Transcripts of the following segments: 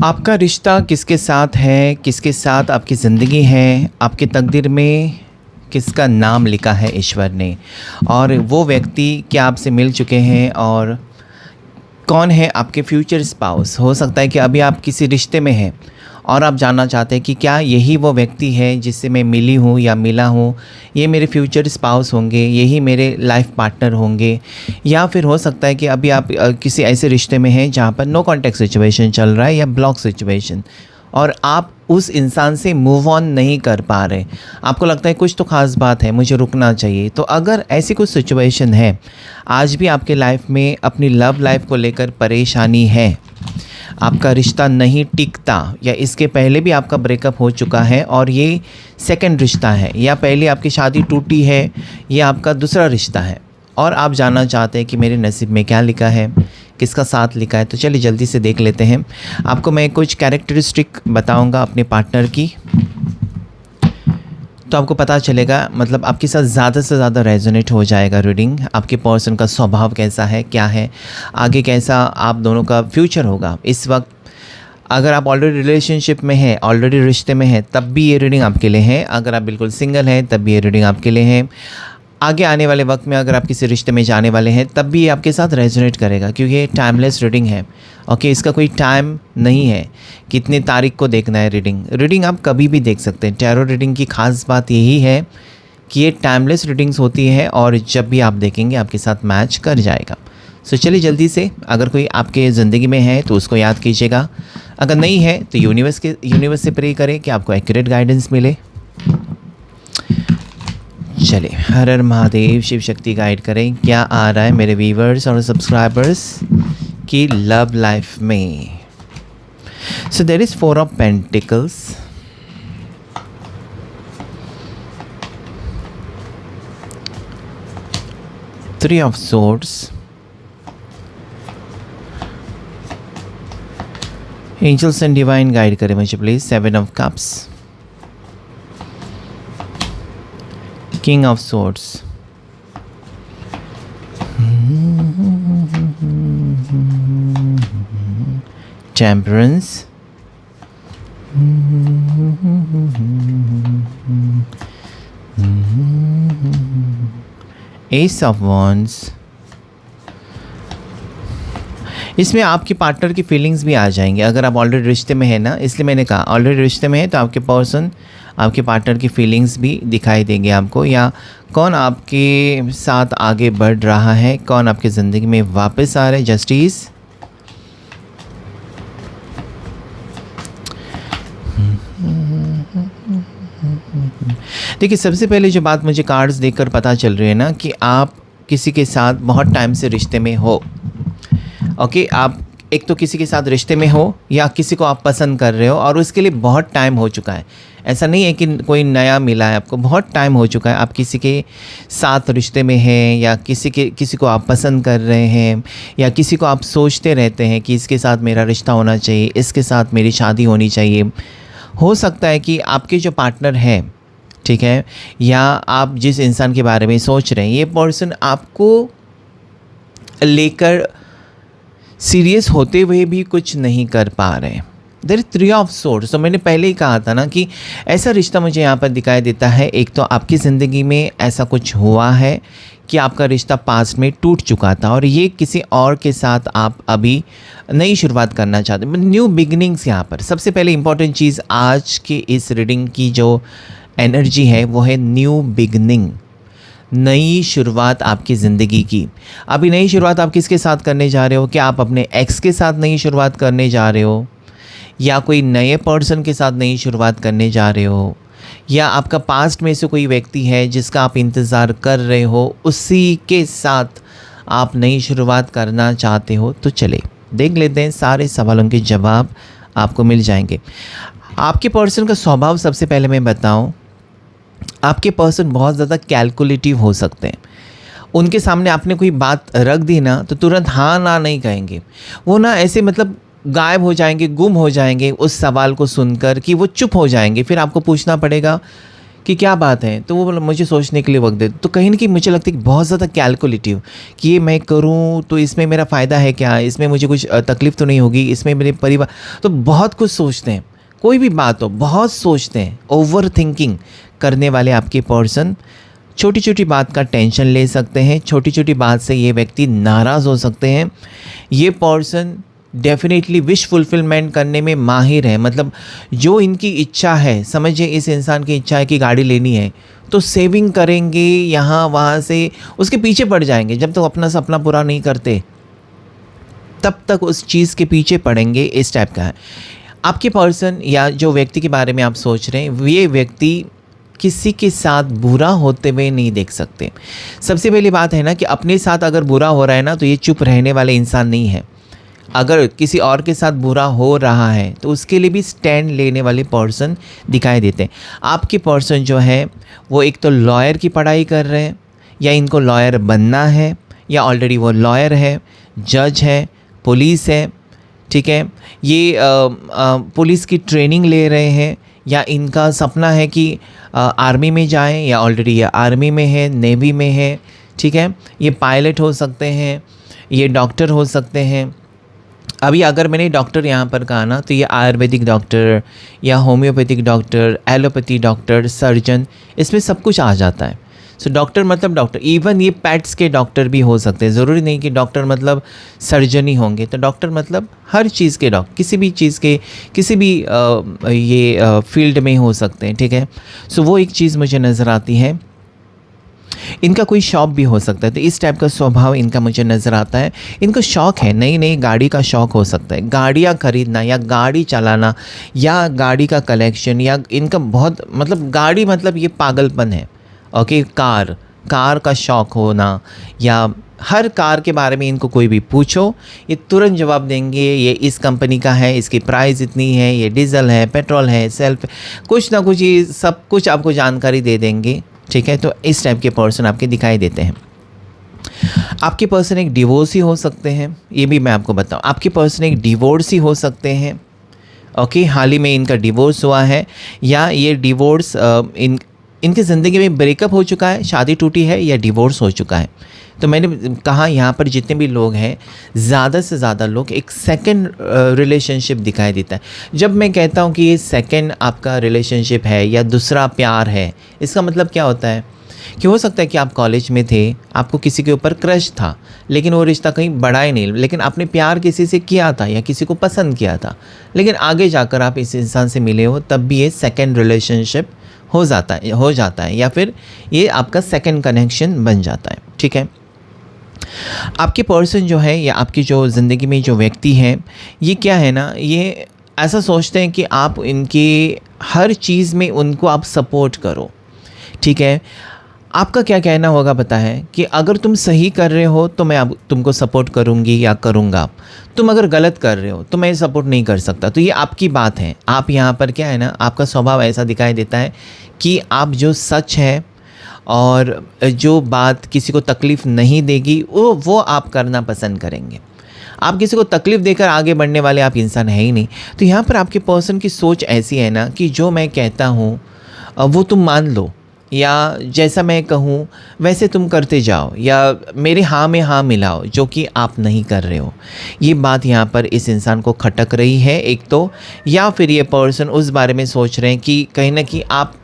आपका रिश्ता किसके साथ है, किसके साथ आपकी ज़िंदगी है, आपकी तकदीर में किसका नाम लिखा है ईश्वर ने, और वो व्यक्ति क्या आपसे मिल चुके हैं, और कौन है आपके फ्यूचर स्पाउस। हो सकता है कि अभी आप किसी रिश्ते में हैं और आप जानना चाहते हैं कि क्या यही वो व्यक्ति है जिससे मैं मिली हूँ या मिला हूँ, ये मेरे फ्यूचर स्पाउस होंगे, यही मेरे लाइफ पार्टनर होंगे। या फिर हो सकता है कि अभी आप किसी ऐसे रिश्ते में हैं जहाँ पर नो कॉन्टैक्ट सिचुएशन चल रहा है या ब्लॉक सिचुएशन, और आप उस इंसान से मूव ऑन नहीं कर पा रहे। आपको लगता है कुछ तो ख़ास बात है, मुझे रुकना चाहिए। तो अगर ऐसी कुछ सिचुएशन है, आज भी आपके लाइफ में अपनी लव लाइफ को लेकर परेशानी है, आपका रिश्ता नहीं टिकता, या इसके पहले भी आपका ब्रेकअप हो चुका है और ये सेकंड रिश्ता है, या पहले आपकी शादी टूटी है, या आपका दूसरा रिश्ता है, और आप जानना चाहते हैं कि मेरे नसीब में क्या लिखा है, किसका साथ लिखा है, तो चलिए जल्दी से देख लेते हैं। आपको मैं कुछ कैरेक्टरिस्टिक बताऊंगा अपने पार्टनर की, तो आपको पता चलेगा, मतलब आपके साथ ज़्यादा से ज़्यादा रेजोनेट हो जाएगा रीडिंग। आपके पर्सन का स्वभाव कैसा है, क्या है, आगे कैसा आप दोनों का फ्यूचर होगा। इस वक्त अगर आप ऑलरेडी रिलेशनशिप में हैं, ऑलरेडी रिश्ते में हैं, तब भी ये रीडिंग आपके लिए है। अगर आप बिल्कुल सिंगल हैं तब भी ये रीडिंग आपके लिए है। आगे आने वाले वक्त में अगर आप किसी रिश्ते में जाने वाले हैं तब भी ये आपके साथ रेजोनेट करेगा, क्योंकि ये टाइमलेस रीडिंग है। ओके, इसका कोई टाइम नहीं है कितनी तारीख को देखना है। रीडिंग आप कभी भी देख सकते हैं। टैरो रीडिंग की खास बात यही है कि ये टाइमलेस रीडिंग्स होती है, और जब भी आप देखेंगे आपके साथ मैच कर जाएगा। सो चलिए जल्दी से, अगर कोई आपके ज़िंदगी में है तो उसको याद कीजिएगा, अगर नहीं है तो यूनिवर्स से प्रे करें कि आपको एक्यूरेट गाइडेंस मिले। चले, हर हर महादेव, शिव शक्ति गाइड करें क्या आ रहा है मेरे व्यूवर्स और सब्सक्राइबर्स की लव लाइफ में। So there is 4 of pentacles, Three of Swords, angels and divine guide करें मुझे please. 7 of Cups, King of Swords, Temperance, Ace of Wands। इसमें आपके पार्टनर की फीलिंग्स भी आ जाएंगे। अगर आप ऑलरेडी रिश्ते में है ना, इसलिए मैंने कहा ऑलरेडी रिश्ते में है तो आपके पर्सन, आपके पार्टनर की फीलिंग्स भी दिखाई देंगे आपको, या कौन आपके साथ आगे बढ़ रहा है, कौन आपकी ज़िंदगी में वापस आ रहा है। जस्टिस, देखिए सबसे पहले जो बात मुझे कार्ड्स देखकर पता चल रही है ना, कि आप किसी के साथ बहुत टाइम से रिश्ते में हो। ओके, आप एक तो किसी के साथ रिश्ते में हो, या किसी को आप पसंद कर रहे हो और उसके लिए बहुत टाइम हो चुका है। ऐसा नहीं है कि कोई नया मिला है आपको, बहुत टाइम हो चुका है। आप किसी के साथ रिश्ते में हैं, या किसी को आप पसंद कर रहे हैं, या किसी को आप सोचते रहते हैं कि इसके साथ मेरा रिश्ता होना चाहिए, इसके साथ मेरी शादी होनी चाहिए। हो सकता है कि आपके जो पार्टनर है, ठीक है, या आप जिस इंसान के बारे में सोच रहे हैं, ये पर्सन आपको लेकर सीरियस होते हुए भी कुछ नहीं कर पा रहे हैं। There is 3 of Swords। तो मैंने पहले ही कहा था ना कि ऐसा रिश्ता मुझे यहाँ पर दिखाई देता है। एक तो आपकी ज़िंदगी में ऐसा कुछ हुआ है कि आपका रिश्ता पास्ट में टूट चुका था, और ये किसी और के साथ आप अभी नई शुरुआत करना चाहते हैं, न्यू बिगनिंग्स। यहाँ पर सबसे पहले इंपॉर्टेंट चीज़ आज की इस रीडिंग की जो एनर्जी है वो है न्यू बिगनिंग, नई शुरुआत आपकी ज़िंदगी की। अभी नई शुरुआत आप किसके साथ करने जा रहे हो? क्या आप अपने एक्स के साथ नई शुरुआत करने जा रहे हो, या कोई नए पर्सन के साथ नई शुरुआत करने जा रहे हो, या आपका पास्ट में से कोई व्यक्ति है जिसका आप इंतज़ार कर रहे हो, उसी के साथ आप नई शुरुआत करना चाहते हो? तो चले देख लेते हैं, सारे सवालों के जवाब आपको मिल जाएंगे। आपके पर्सन का स्वभाव सबसे पहले मैं बताऊं, आपके पर्सन बहुत ज़्यादा कैलकुलेटिव हो सकते हैं। उनके सामने आपने कोई बात रख दी ना तो तुरंत हाँ ना नहीं कहेंगे। वो ना ऐसे मतलब गायब हो जाएंगे, गुम हो जाएंगे उस सवाल को सुनकर, कि वो चुप हो जाएंगे। फिर आपको पूछना पड़ेगा कि क्या बात है, तो वो बोला मुझे सोचने के लिए वक्त दे। तो कहीं ना कहीं मुझे लगता है कि बहुत ज़्यादा कैलकुलेटिव कि ये मैं करूँ तो इसमें मेरा फ़ायदा है क्या, इसमें मुझे कुछ तकलीफ़ तो नहीं होगी, इसमें मेरे परिवार, तो बहुत कुछ सोचते हैं। कोई भी बात हो बहुत सोचते हैं, ओवर थिंकिंग करने वाले आपके पर्सन छोटी छोटी बात का टेंशन ले सकते हैं, छोटी छोटी बात से ये व्यक्ति नाराज़ हो सकते हैं। ये पर्सन डेफिनेटली विश फुलफिलमेंट करने में माहिर है, मतलब जो इनकी इच्छा है, समझिए इस इंसान की इच्छा है कि गाड़ी लेनी है तो सेविंग करेंगे यहाँ वहाँ से, उसके पीछे पड़ जाएंगे। जब तक अपना सपना पूरा नहीं करते तब तक उस चीज़ के पीछे पड़ेंगे। इस टाइप का है आपके पर्सन या जो व्यक्ति के बारे में आप सोच रहे हैं। ये व्यक्ति किसी के साथ बुरा होते हुए नहीं देख सकते। सबसे पहली बात है ना कि अपने साथ अगर बुरा हो रहा है ना तो ये चुप रहने वाले इंसान नहीं है। अगर किसी और के साथ बुरा हो रहा है तो उसके लिए भी स्टैंड लेने वाले पर्सन दिखाई देते हैं। आपके पर्सन जो है वो एक तो लॉयर की पढ़ाई कर रहे हैं या इनको लॉयर बनना है या ऑलरेडी वो लॉयर है, जज है, पुलिस है, ठीक है, ये पुलिस की ट्रेनिंग ले रहे हैं या इनका सपना है कि आर्मी में जाएं या ऑलरेडी ये आर्मी में है, नेवी में है, ठीक है, ये पायलट हो सकते हैं, ये डॉक्टर हो सकते हैं। अभी अगर मैंने डॉक्टर यहाँ पर कहा ना तो ये आयुर्वेदिक डॉक्टर या homeopathic doctor, allopathy doctor, surgeon, इसमें सब कुछ आ जाता है। सो डॉक्टर मतलब डॉक्टर, इवन ये पेट्स के डॉक्टर भी हो सकते हैं। ज़रूरी नहीं कि डॉक्टर मतलब सर्जन ही होंगे, तो डॉक्टर मतलब हर चीज़ के डॉक्टर, किसी भी चीज़ के किसी भी ये फील्ड में हो सकते हैं, ठीक है। सो वो एक चीज़ मुझे नज़र आती है। इनका कोई शौक भी हो सकता है, तो इस टाइप का स्वभाव इनका मुझे नज़र आता है। इनको शौक़ है, नई नई गाड़ी का शौक़ हो सकता है, गाड़ियाँ खरीदना या गाड़ी चलाना या गाड़ी का कलेक्शन, या इनका बहुत मतलब गाड़ी मतलब ये पागलपन है। ओके, कार का शौक़ होना, या हर कार के बारे में इनको कोई भी पूछो ये तुरंत जवाब देंगे, ये इस कंपनी का है, इसकी प्राइस इतनी है, ये डीजल है, पेट्रोल है, सेल्फ, कुछ ना कुछ ये सब कुछ आपको जानकारी दे देंगे, ठीक है। तो इस टाइप के पर्सन आपके दिखाई देते हैं। आपके पर्सन एक डिवोर्सी हो सकते हैं, ये भी मैं आपको बताऊं। आपके पर्सन एक डिवोर्सी हो सकते हैं, ओके, हाल ही में इनका डिवोर्स हुआ है या ये डिवोर्स इनकी ज़िंदगी में ब्रेकअप हो चुका है, शादी टूटी है या डिवोर्स हो चुका है। तो मैंने कहा यहाँ पर जितने भी लोग हैं, ज़्यादा से ज़्यादा लोग एक सेकंड रिलेशनशिप दिखाई देता है। जब मैं कहता हूँ कि ये सेकंड आपका रिलेशनशिप है या दूसरा प्यार है, इसका मतलब क्या होता है कि हो सकता है कि आप कॉलेज में थे, आपको किसी के ऊपर क्रश था, लेकिन वो रिश्ता कहीं बढ़ा ही नहीं, लेकिन आपने प्यार किसी से किया था या किसी को पसंद किया था, लेकिन आगे जाकर आप इस इंसान से मिले हो, तब भी ये सेकेंड रिलेशनशिप हो जाता है या फिर ये आपका सेकंड कनेक्शन बन जाता है, ठीक है। आपके पर्सन जो है या आपकी जो ज़िंदगी में जो व्यक्ति हैं, ये क्या है ना, ये ऐसा सोचते हैं कि आप इनकी हर चीज़ में उनको आप सपोर्ट करो, ठीक है। आपका क्या कहना होगा पता है कि अगर तुम सही कर रहे हो तो मैं अब तुमको सपोर्ट करूँगी या करूँगा, तुम अगर गलत कर रहे हो तो मैं सपोर्ट नहीं कर सकता। तो ये आपकी बात है। आप यहाँ पर क्या है ना, आपका स्वभाव ऐसा दिखाई देता है कि आप जो सच है और जो बात किसी को तकलीफ़ नहीं देगी वो आप करना पसंद करेंगे। आप किसी को तकलीफ़ देकर आगे बढ़ने वाले आप इंसान है ही नहीं। तो यहाँ पर आपके पर्सन की सोच ऐसी है ना कि जो मैं कहता हूँ वो तुम मान लो, या जैसा मैं कहूँ वैसे तुम करते जाओ, या मेरे हाँ में हाँ मिलाओ, जो कि आप नहीं कर रहे हो। ये बात यहाँ पर इस इंसान को खटक रही है एक तो, या फिर ये पर्सन उस बारे में सोच रहे हैं कि कहीं ना कहीं आप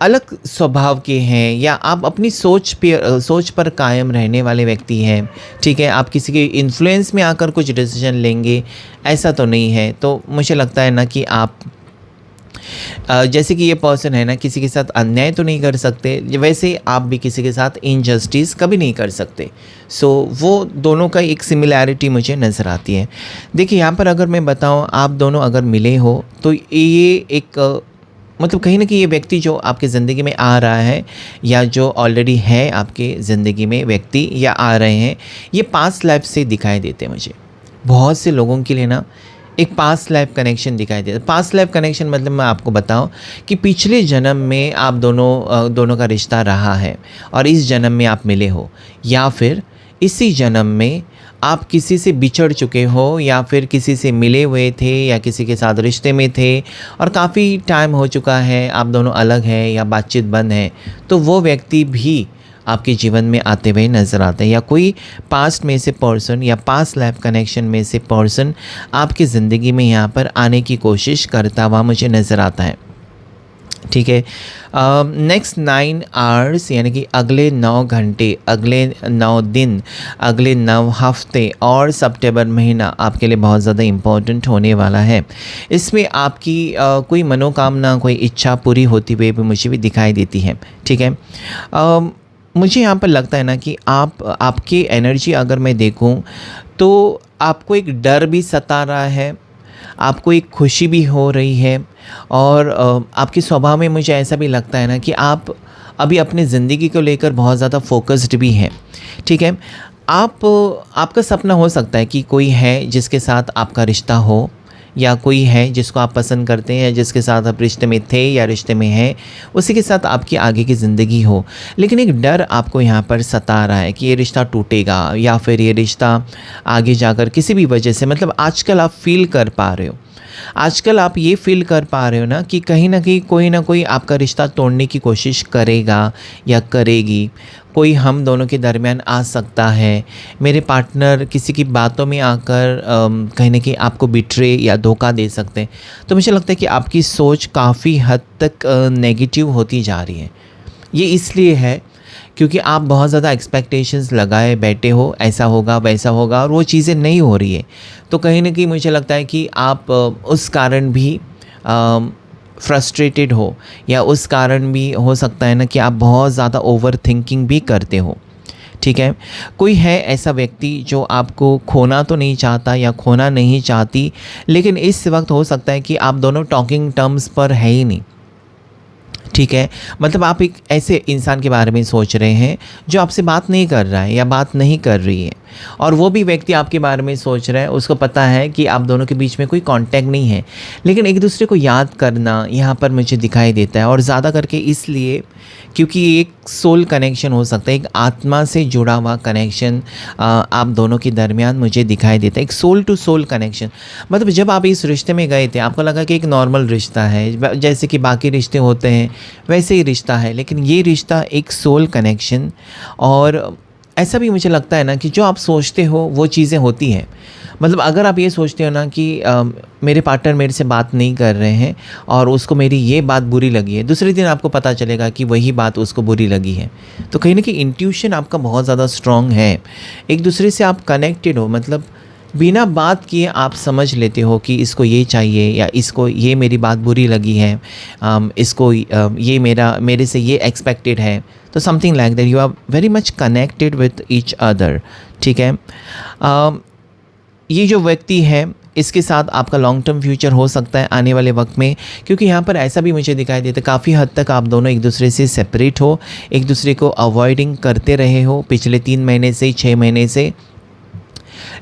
अलग स्वभाव के हैं या आप अपनी सोच पर कायम रहने वाले व्यक्ति हैं, ठीक है। आप किसी के इन्फ्लुएंस में आकर कुछ डिसीजन लेंगे ऐसा तो नहीं है। तो मुझे लगता है ना कि आप जैसे कि ये पर्सन है ना, किसी के साथ अन्याय तो नहीं कर सकते, वैसे आप भी किसी के साथ इनजस्टिस कभी नहीं कर सकते। सो वो दोनों का एक सिमिलैरिटी मुझे नज़र आती है। देखिए यहाँ पर अगर मैं बताऊँ, आप दोनों अगर मिले हो तो ये एक मतलब कहीं ना कहीं ये व्यक्ति जो आपकी ज़िंदगी में आ रहा है या जो ऑलरेडी है आपके ज़िंदगी में व्यक्ति या आ रहे हैं, ये पास्ट लाइफ से दिखाई देते हैं मुझे। बहुत से लोगों के लिए ना एक पास्ट लाइफ कनेक्शन दिखाई देता है। पास्ट लाइफ कनेक्शन मतलब मैं आपको बताऊं कि पिछले जन्म में आप दोनों का रिश्ता रहा है और इस जन्म में आप मिले हो, या फिर इसी जन्म में आप किसी से बिछड़ चुके हो या फिर किसी से मिले हुए थे या किसी के साथ रिश्ते में थे और काफ़ी टाइम हो चुका है, आप दोनों अलग हैं या बातचीत बंद है, तो वो व्यक्ति भी आपके जीवन में आते हुए नज़र आते हैं, या कोई पास्ट में से पर्सन या पास्ट लाइफ कनेक्शन में से पर्सन आपकी ज़िंदगी में यहाँ पर आने की कोशिश करता हुआ मुझे नज़र आता है। ठीक है, नेक्स्ट 9 आवर्स यानी कि अगले 9 घंटे, अगले 9 दिन, अगले 9 हफ्ते और सितंबर महीना आपके लिए बहुत ज़्यादा इम्पोर्टेंट होने वाला है। इसमें आपकी कोई मनोकामना, कोई इच्छा पूरी होती हुई भी मुझे भी दिखाई देती है। ठीक है, मुझे यहाँ पर लगता है ना कि आपकी एनर्जी अगर मैं देखूँ तो आपको एक डर भी सता रहा है, आपको एक खुशी भी हो रही है, और आपके स्वभाव में मुझे ऐसा भी लगता है ना कि आप अभी अपनी ज़िंदगी को लेकर बहुत ज़्यादा फोकस्ड भी हैं। ठीक है, आपका सपना हो सकता है कि कोई है जिसके साथ आपका रिश्ता हो, या कोई है जिसको आप पसंद करते हैं या जिसके साथ आप रिश्ते में थे या रिश्ते में हैं, उसी के साथ आपकी आगे की ज़िंदगी हो। लेकिन एक डर आपको यहाँ पर सता रहा है कि ये रिश्ता टूटेगा या फिर ये रिश्ता आगे जाकर किसी भी वजह से, मतलब आजकल आप फील कर पा रहे हो, आजकल आप ये फील कर पा रहे हो ना कि कहीं ना कोई आपका रिश्ता तोड़ने की कोशिश करेगा या करेगी, कोई हम दोनों के दरमियान आ सकता है, मेरे पार्टनर किसी की बातों में आकर कहीं ना कहीं आपको बिट्रे या धोखा दे सकते हैं। तो मुझे लगता है कि आपकी सोच काफ़ी हद तक नेगेटिव होती जा रही है। ये इसलिए है क्योंकि आप बहुत ज़्यादा एक्सपेक्टेशंस लगाए बैठे हो, ऐसा होगा वैसा होगा, और वो चीज़ें नहीं हो रही है। तो कहीं ना कहीं मुझे लगता है कि आप उस कारण भी फ्रस्ट्रेटेड हो, या उस कारण भी हो सकता है ना कि आप बहुत ज़्यादा ओवर थिंकिंग भी करते हो। ठीक है, कोई है ऐसा व्यक्ति जो आपको खोना तो नहीं चाहता या खोना नहीं चाहती, लेकिन इस वक्त हो सकता है कि आप दोनों टॉकिंग टर्म्स पर है ही नहीं। ठीक है, मतलब आप एक ऐसे इंसान के बारे में सोच रहे हैं जो आपसे बात नहीं कर रहा है या बात नहीं कर रही है, और वो भी व्यक्ति आपके बारे में सोच रहा है, उसको पता है कि आप दोनों के बीच में कोई कांटेक्ट नहीं है, लेकिन एक दूसरे को याद करना यहाँ पर मुझे दिखाई देता है। और ज़्यादा करके इसलिए क्योंकि एक सोल कनेक्शन हो सकता है, एक आत्मा से जुड़ा हुआ कनेक्शन आप दोनों के दरमियान मुझे दिखाई देता है, एक सोल टू सोल कनेक्शन। मतलब जब आप इस रिश्ते में गए थे आपको लगा कि एक नॉर्मल रिश्ता है, जैसे कि बाकी रिश्ते होते हैं वैसे ही रिश्ता है, लेकिन ये रिश्ता एक सोल कनेक्शन। और ऐसा भी मुझे लगता है ना कि जो आप सोचते हो वो चीज़ें होती हैं। मतलब अगर आप ये सोचते हो ना कि मेरे पार्टनर मेरे से बात नहीं कर रहे हैं और उसको मेरी ये बात बुरी लगी है, दूसरे दिन आपको पता चलेगा कि वही बात उसको बुरी लगी है। तो कहीं ना कहीं इंट्यूशन आपका बहुत ज़्यादा स्ट्रॉन्ग है, एक दूसरे से आप कनेक्टेड हो, मतलब बिना बात किए आप समझ लेते हो कि इसको ये चाहिए या इसको ये मेरी बात बुरी लगी है, इसको ये मेरे से ये एक्सपेक्टेड है। तो something like that, you are very much connected with each other. ठीक है, ये जो व्यक्ति है इसके साथ आपका लॉन्ग टर्म फ्यूचर हो सकता है आने वाले वक्त में, क्योंकि यहाँ पर ऐसा भी मुझे दिखाई देता है काफ़ी हद तक आप दोनों एक दूसरे से सेपरेट हो, एक दूसरे को अवॉइडिंग करते रहे हो पिछले 3 महीने से 6 महीने से।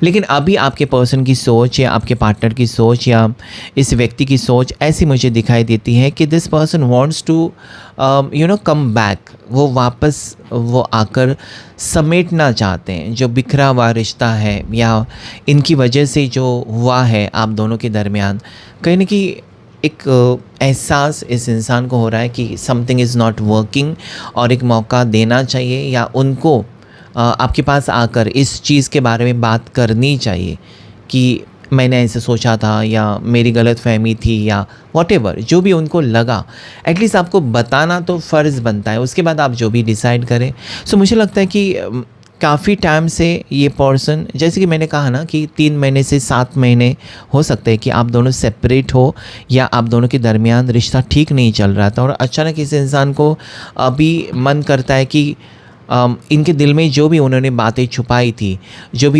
लेकिन अभी आपके पर्सन की सोच या आपके पार्टनर की सोच या इस व्यक्ति की सोच ऐसी मुझे दिखाई देती है कि this person wants to come back, वो वापस वो आकर समेटना चाहते हैं जो बिखरा हुआ रिश्ता है या इनकी वजह से जो हुआ है आप दोनों के दरमियान। कहीं ना कहीं एक एहसास इस इंसान को हो रहा है कि समथिंग इज़ नॉट वर्किंग, और एक मौका देना चाहिए या उनको आपके पास आकर इस चीज़ के बारे में बात करनी चाहिए कि मैंने ऐसे सोचा था या मेरी गलतफहमी थी या व्हाटएवर जो भी उनको लगा, एटलीस्ट आपको बताना तो फ़र्ज़ बनता है, उसके बाद आप जो भी डिसाइड करें। सो मुझे लगता है कि काफ़ी टाइम से ये पर्सन, जैसे कि मैंने कहा ना कि 3 महीने से 7 महीने हो सकते हैं कि आप दोनों सेपरेट हो या आप दोनों के दरमियान रिश्ता ठीक नहीं चल रहा था, और अचानक इस इंसान को अभी मन करता है कि इनके दिल में जो भी उन्होंने बातें छुपाई थी, जो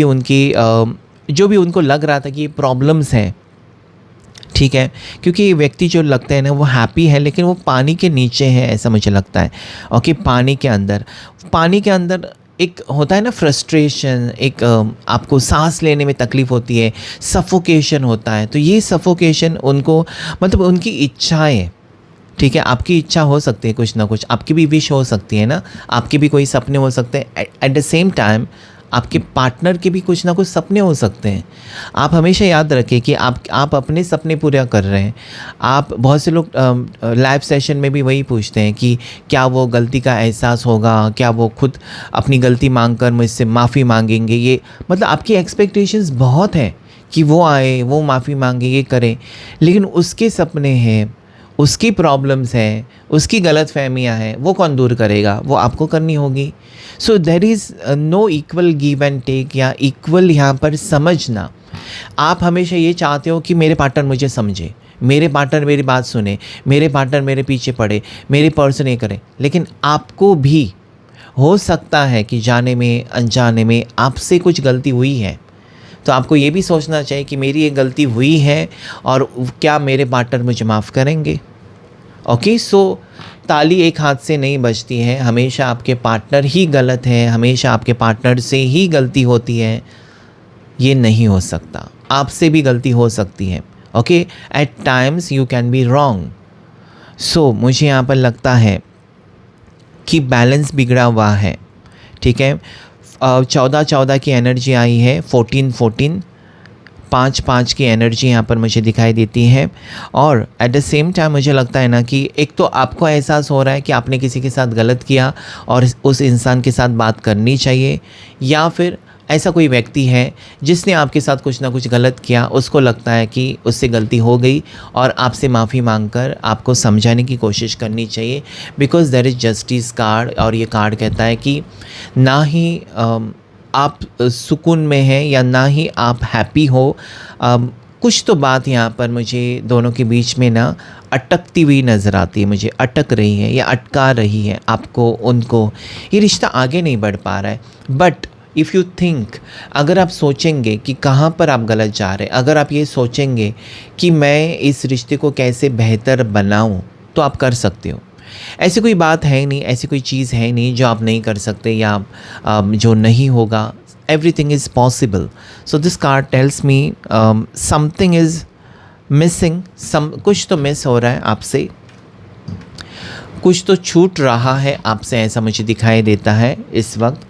भी उनको लग रहा था कि ये प्रॉब्लम्स हैं, ठीक है, क्योंकि ये व्यक्ति जो लगता है ना वो हैप्पी है लेकिन वो पानी के नीचे है, ऐसा मुझे लगता है। ओके, पानी के अंदर एक होता है ना फ्रस्ट्रेशन, एक आपको सांस लेने में तकलीफ़ होती है, सफोकेशन होता है। तो ये सफोकेशन उनको, मतलब उनकी इच्छाएं, ठीक है, आपकी इच्छा हो सकती है कुछ ना कुछ, आपकी भी विश हो सकती है ना, आपके भी कोई सपने हो सकते हैं, एट द सेम टाइम आपके पार्टनर के भी कुछ ना कुछ सपने हो सकते हैं। आप हमेशा याद रखें कि आप अपने सपने पूरा कर रहे हैं। आप बहुत से लोग लाइव सेशन में भी वही पूछते हैं कि क्या वो गलती का एहसास होगा, क्या वो खुद अपनी गलती मांगकर मुझसे माफ़ी मांगेंगे। ये मतलब आपकी एक्सपेक्टेशंस बहुत हैं कि वो आए, वो माफ़ी मांगे, ये करें, लेकिन उसके सपने हैं, उसकी प्रॉब्लम्स हैं, उसकी गलतफहमियां हैं, वो कौन दूर करेगा? वो आपको करनी होगी। So there is no equal give and take या इक्वल यहाँ पर समझना। आप हमेशा ये चाहते हो कि मेरे पार्टनर मुझे समझे, मेरे पार्टनर मेरी बात सुने, मेरे पार्टनर मेरे पीछे पड़े, मेरे पर्सन ये करे, लेकिन आपको भी हो सकता है कि जाने में अनजाने में आपसे कुछ गलती हुई है। तो आपको ये भी सोचना चाहिए कि मेरी ये गलती हुई है और क्या मेरे पार्टनर मुझे माफ़ करेंगे। ओके, सो ताली एक हाथ से नहीं बजती है। हमेशा आपके पार्टनर ही गलत है, हमेशा आपके पार्टनर से ही गलती होती है, ये नहीं हो सकता। आपसे भी गलती हो सकती है। Okay, at times you can be wrong. So मुझे यहाँ पर लगता है कि बैलेंस बिगड़ा हुआ है। ठीक है, 14-14 की एनर्जी आई है, 14-14, 5-5 की एनर्जी यहाँ पर मुझे दिखाई देती है। और एट द सेम टाइम मुझे लगता है ना कि एक तो आपको एहसास हो रहा है कि आपने किसी के साथ गलत किया और उस इंसान के साथ बात करनी चाहिए, या फिर ऐसा कोई व्यक्ति है जिसने आपके साथ कुछ ना कुछ गलत किया, उसको लगता है कि उससे गलती हो गई और आपसे माफ़ी मांगकर आपको समझाने की कोशिश करनी चाहिए। Because there is justice card, और ये कार्ड कहता है कि ना ही आप सुकून में हैं या ना ही आप हैप्पी हो। कुछ तो बात यहाँ पर मुझे दोनों के बीच में ना अटकती हुई नज़र आती है, मुझे अटक रही है या अटका रही है आपको उनको। ये रिश्ता आगे नहीं बढ़ पा रहा है। बट इफ़ यू थिंक, अगर आप सोचेंगे कि कहाँ पर आप गलत जा रहे हैं, अगर आप ये सोचेंगे कि मैं इस रिश्ते को कैसे बेहतर बनाऊँ, तो आप कर सकते हो। ऐसी कोई बात है नहीं, ऐसी कोई चीज़ है नहीं जो आप नहीं कर सकते या जो नहीं होगा। Everything is possible. So this card tells me something is missing, कुछ तो मिस हो रहा है आपसे, कुछ तो छूट रहा है आपसे, ऐसा मुझे दिखाई देता है इस वक्त।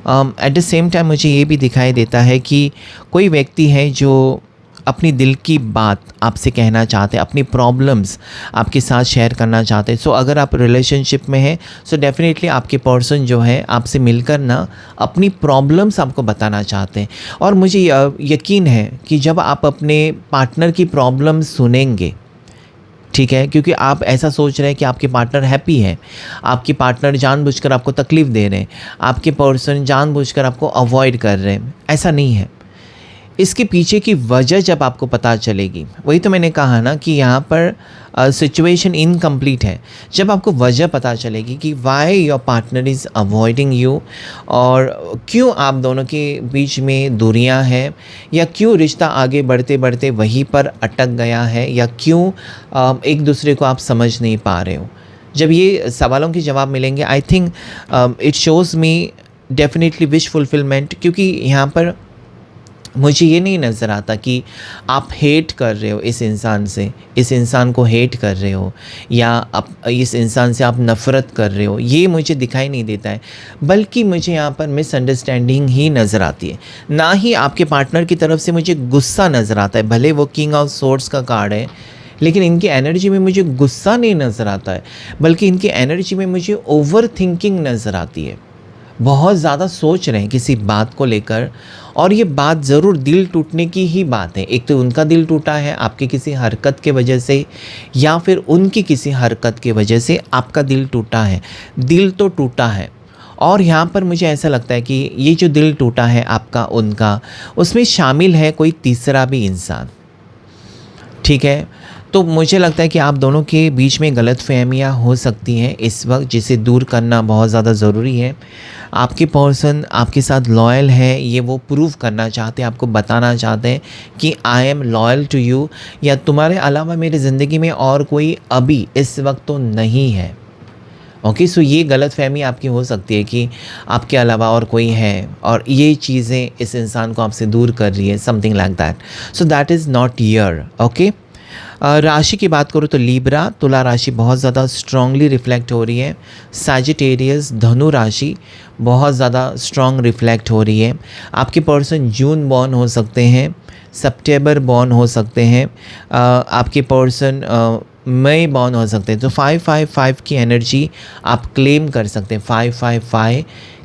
एट द सेम टाइम मुझे ये भी दिखाई देता है कि कोई व्यक्ति है जो अपनी दिल की बात आपसे कहना चाहते हैं, अपनी प्रॉब्लम्स आपके साथ शेयर करना चाहते हैं। सो अगर आप रिलेशनशिप में हैं, सो डेफिनेटली आपके पर्सन जो है आपसे मिलकर ना अपनी प्रॉब्लम्स आपको बताना चाहते हैं। और मुझे यकीन है कि जब आप अपने पार्टनर की प्रॉब्लम्स सुनेंगे, ठीक है, क्योंकि आप ऐसा सोच रहे हैं कि आपके पार्टनर हैप्पी है, आपके पार्टनर जानबूझकर आपको तकलीफ़ दे रहे हैं, आपके पर्सन जानबूझकर आपको अवॉइड कर रहे हैं, ऐसा नहीं है। इसके पीछे की वजह जब आपको पता चलेगी, वही तो मैंने कहा ना कि यहाँ पर सिचुएशन इनकम्प्लीट है। जब आपको वजह पता चलेगी कि why your partner is avoiding you, और क्यों आप दोनों के बीच में दूरियां हैं, या क्यों रिश्ता आगे बढ़ते बढ़ते वहीं पर अटक गया है, या क्यों एक दूसरे को आप समझ नहीं पा रहे हो, जब ये सवालों के जवाब मिलेंगे, I think it shows me definitely wish fulfilment. क्योंकि यहाँ पर मुझे ये नहीं नज़र आता कि आप हेट कर रहे हो इस इंसान से, इस इंसान को हेट कर रहे हो, या आप इस इंसान से आप नफ़रत कर रहे हो, ये मुझे दिखाई नहीं देता है। बल्कि मुझे यहाँ पर मिसअंडरस्टैंडिंग ही नज़र आती है। ना ही आपके पार्टनर की तरफ से मुझे गुस्सा नज़र आता है। भले वो किंग ऑफ सोर्ड्स का कार्ड है, लेकिन इनकी एनर्जी में मुझे गुस्सा नहीं नज़र आता है, बल्कि इनकी एनर्जी में मुझे ओवर थिंकिंग नज़र आती है। बहुत ज़्यादा सोच रहे हैं किसी बात को लेकर, और ये बात ज़रूर दिल टूटने की ही बात है। एक तो उनका दिल टूटा है आपकी किसी हरकत के वजह से, या फिर उनकी किसी हरकत के वजह से आपका दिल टूटा है। दिल तो टूटा है, और यहाँ पर मुझे ऐसा लगता है कि ये जो दिल टूटा है आपका उनका, उसमें शामिल है कोई तीसरा भी इंसान। ठीक है, तो मुझे लगता है कि आप दोनों के बीच में गलतफहमियां हो सकती हैं इस वक्त, जिसे दूर करना बहुत ज़्यादा ज़रूरी है। आपके पर्सन आपके साथ लॉयल है, ये वो प्रूव करना चाहते हैं, आपको बताना चाहते हैं कि I am loyal to you, या तुम्हारे अलावा मेरी ज़िंदगी में और कोई अभी इस वक्त तो नहीं है। ओके, सो ये गलतफहमी आपकी हो सकती है कि आपके अलावा और कोई है, और ये चीज़ें इस इंसान को आपसे दूर कर रही है, something like that. So that is not here. Okay, राशि की बात करूँ तो लीब्रा, तुला राशि बहुत ज़्यादा स्ट्रांगली रिफ्लेक्ट हो रही है। सैजिटेरियस, धनु राशि बहुत ज़्यादा स्ट्रांग रिफ्लेक्ट हो रही है। आपके पर्सन जून बॉर्न हो सकते हैं, सितंबर बॉर्न हो सकते हैं, आपके पर्सन मई बॉर्न हो सकते हैं। तो 555 की एनर्जी आप क्लेम कर सकते हैं। 555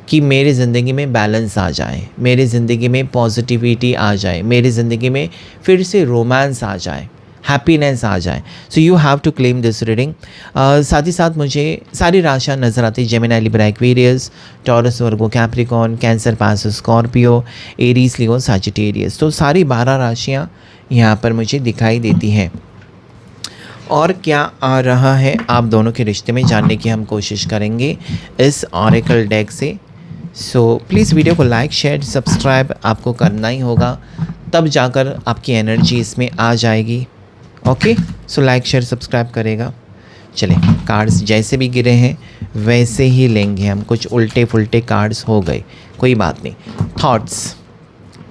कि मेरी ज़िंदगी में बैलेंस आ जाए, मेरी ज़िंदगी में पॉजिटिविटी आ जाए, मेरी ज़िंदगी में फिर से रोमांस आ जाए, हैप्पीनेस आ जाए। So you have to claim this reading. साथ ही साथ मुझे सारी राशियाँ नज़र आती, Gemini, Libra, Aquarius, Taurus, Virgo, Capricorn, Cancer, Pisces, Scorpio, Aries, Leo, Sagittarius. तो सारी 12 राशियाँ यहाँ पर मुझे दिखाई देती हैं। और क्या आ रहा है आप दोनों के रिश्ते में जानने की हम कोशिश करेंगे इस ऑरेकल डेक से। सो प्लीज़ वीडियो को लाइक, शेयर, सब्सक्राइब आपको करना ही होगा, तब जाकर आपकी एनर्जी इसमें आ जाएगी। Okay, so like, share, subscribe करेगा। चलें, कार्ड्स जैसे भी गिरे हैं वैसे ही लेंगे हम। कुछ उल्टे फुल्टे कार्ड्स हो गए, कोई बात नहीं। थॉट्स,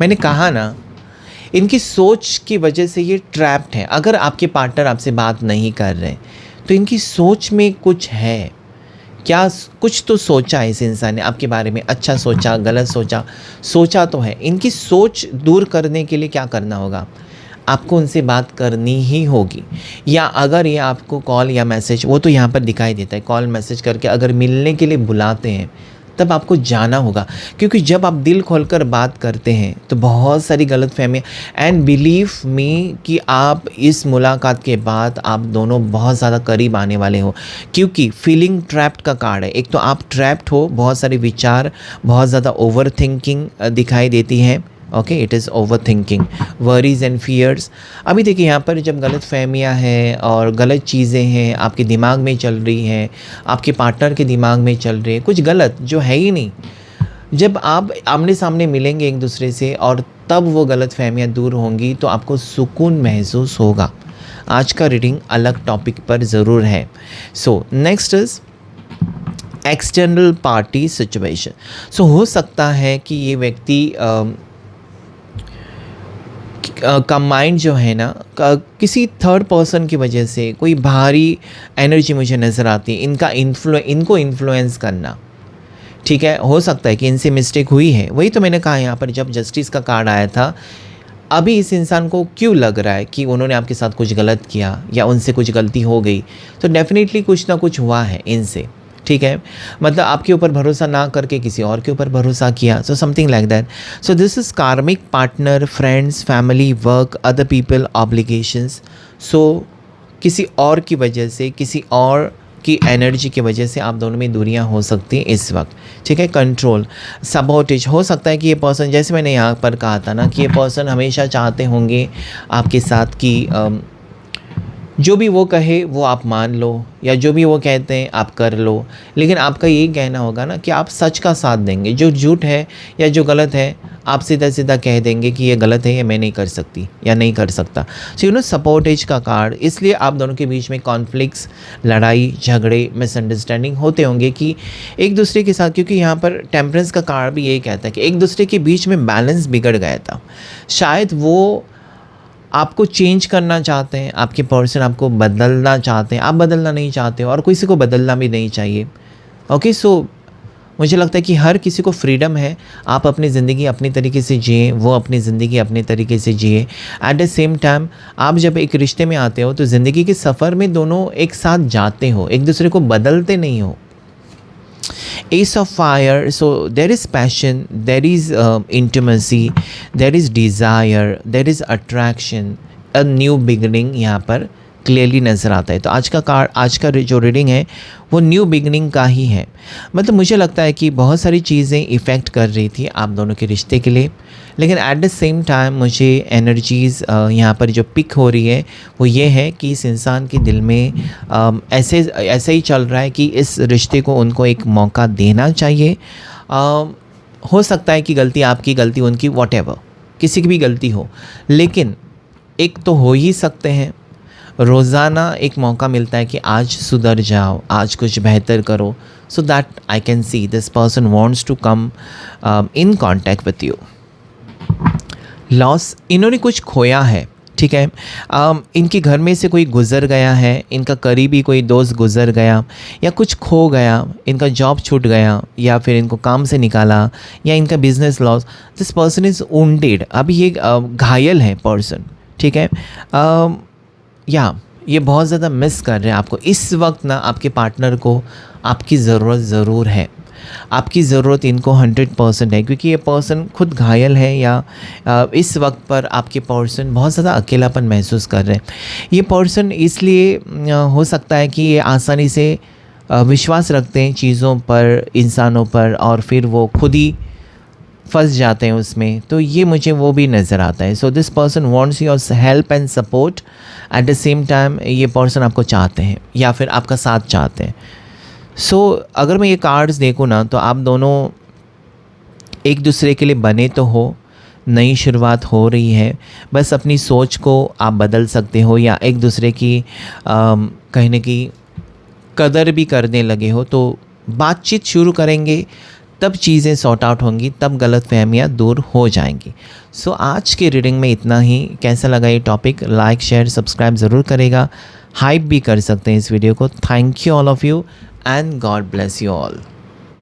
मैंने कहा ना, इनकी सोच की वजह से ये ट्रैप्ड है। अगर आपके पार्टनर आपसे बात नहीं कर रहे तो इनकी सोच में कुछ है। क्या कुछ तो सोचा है इस इंसान ने आपके बारे में, अच्छा सोचा, गलत सोचा, सोचा तो है। इनकी सोच दूर करने के लिए क्या करना होगा, आपको उनसे बात करनी ही होगी। या अगर ये आपको कॉल या मैसेज, वो तो यहाँ पर दिखाई देता है, कॉल मैसेज करके अगर मिलने के लिए बुलाते हैं तब आपको जाना होगा। क्योंकि जब आप दिल खोलकर बात करते हैं तो बहुत सारी गलतफहमियां, एंड बिलीव मी कि आप इस मुलाकात के बाद आप दोनों बहुत ज़्यादा करीब आने वाले हो। क्योंकि फीलिंग ट्रैप्ड का कार्ड है। एक तो आप ट्रैप्ड हो, बहुत सारे विचार, बहुत ज़्यादा ओवर थिंकिंग दिखाई देती है। Okay, it is overthinking, worries and fears. अभी देखिए यहाँ पर जब गलत फहमियाँ हैं और गलत चीज़ें हैं आपके दिमाग में चल रही हैं, आपके पार्टनर के दिमाग में चल रही है कुछ गलत जो है ही नहीं, जब आप आमने सामने मिलेंगे एक दूसरे से और तब वो गलत फहमियाँ दूर होंगी तो आपको सुकून महसूस होगा। आज का रीडिंग अलग टॉपिक पर ज़रूर है। So next is external party situation. So हो सकता है कि ये व्यक्ति का माइंड जो है ना, किसी थर्ड पर्सन की वजह से कोई बाहरी एनर्जी मुझे नज़र आती है, इनको इन्फ्लुएंस करना। ठीक है, हो सकता है कि इनसे मिस्टेक हुई है। वही तो मैंने कहा यहाँ पर जब जस्टिस का कार्ड आया था, अभी इस इंसान को क्यों लग रहा है कि उन्होंने आपके साथ कुछ गलत किया या उनसे कुछ गलती हो गई, तो डेफिनेटली कुछ ना कुछ हुआ है इनसे। ठीक है, मतलब आपके ऊपर भरोसा ना करके किसी और के ऊपर भरोसा किया, so something like that. So this is karmic partner, friends, family, work, other people, obligations. So किसी और की वजह से, किसी और की एनर्जी की वजह से आप दोनों में दूरियां हो सकती हैं इस वक्त। ठीक है, कंट्रोल, सबोटेज। हो सकता है कि ये पर्सन, जैसे मैंने यहाँ पर कहा था ना, कि ये पर्सन हमेशा चाहते होंगे आपके साथ कि जो भी वो कहे वो आप मान लो, या जो भी वो कहते हैं आप कर लो। लेकिन आपका यही कहना होगा ना कि आप सच का साथ देंगे। जो झूठ है या जो गलत है आप सीधा सीधा कह देंगे कि ये गलत है, ये मैं नहीं कर सकती या नहीं कर सकता। सो यू नो, सपोर्टेज का कार्ड। इसलिए आप दोनों के बीच में कॉन्फ्लिक्ट्स, लड़ाई झगड़े, मिसअंडरस्टैंडिंग होते होंगे कि एक दूसरे के साथ, क्योंकि यहाँ पर टेम्परेंस का कार्ड भी यही कहता है कि एक दूसरे के बीच में बैलेंस बिगड़ गया था। शायद वो आपको चेंज करना चाहते हैं, आपके पर्सन आपको बदलना चाहते हैं, आप बदलना नहीं चाहते हो और किसी को बदलना भी नहीं चाहिए। ओके, सो मुझे लगता है कि हर किसी को फ्रीडम है, आप अपनी ज़िंदगी अपनी तरीके से जिए, वो अपनी ज़िंदगी अपने तरीके से जिए। एट द सेम टाइम आप जब एक रिश्ते में आते हो तो ज़िंदगी के सफ़र में दोनों एक साथ जाते हो, एक दूसरे को बदलते नहीं हो। Ace of Fire, so there is passion, there is intimacy, there is desire, there is attraction, a new beginning यहाँ पर क्लियरली नज़र आता है। तो आज का कार्ड, आज का जो रीडिंग है वो न्यू बिगनिंग का ही है। मतलब मुझे लगता है कि बहुत सारी चीज़ें इफ़ेक्ट कर रही थी आप दोनों के रिश्ते के लिए, लेकिन एट द सेम टाइम मुझे एनर्जीज़ यहाँ पर जो पिक हो रही है वो ये है कि इस इंसान के दिल में ऐसे ही चल रहा है कि इस रिश्ते को उनको एक मौका देना चाहिए। हो सकता है कि गलती आपकी, गलती उनकी, वॉटएवर, किसी की भी गलती हो, लेकिन एक तो हो ही सकते हैं। रोज़ाना एक मौका मिलता है कि आज सुधर जाओ, आज कुछ बेहतर करो, so that I can see this person wants to come in contact with you. Loss, इन्होंने कुछ खोया है। ठीक है। इनके घर में से कोई गुज़र गया है, इनका करीबी कोई दोस्त गुज़र गया या कुछ खो गया, इनका जॉब छूट गया या फिर इनको काम से निकाला या इनका business loss. This person is wounded, अभी ये घायल है पर्सन, ठीक है। या ये बहुत ज़्यादा मिस कर रहे हैं आपको इस वक्त ना। आपके पार्टनर को आपकी ज़रूरत ज़रूर है, आपकी ज़रूरत इनको 100% है, क्योंकि ये पर्सन खुद घायल है या इस वक्त पर आपके पर्सन बहुत ज़्यादा अकेलापन महसूस कर रहे हैं। ये पर्सन इसलिए हो सकता है कि ये आसानी से विश्वास रखते हैं चीज़ों पर, इंसानों पर, और फिर वो खुद ही फंस जाते हैं उसमें। तो ये मुझे वो भी नज़र आता है। So this person wants your help and support, at the same time ये पर्सन आपको चाहते हैं या फिर आपका साथ चाहते हैं। सो अगर मैं ये कार्ड्स देखूँ ना, तो आप दोनों एक दूसरे के लिए बने तो हो, नई शुरुआत हो रही है, बस अपनी सोच को आप बदल सकते हो या एक दूसरे की कहीं ना कहीं कदर भी करने लगे हो, तो बातचीत शुरू करेंगे तब चीज़ें सॉर्ट आउट होंगी, तब गलतफहमियां दूर हो जाएंगी। सो आज के रीडिंग में इतना ही। कैसा लगा ये टॉपिक? लाइक शेयर सब्सक्राइब ज़रूर करेगा, हाइप भी कर सकते हैं इस वीडियो को। Thank you all of you and God bless you all.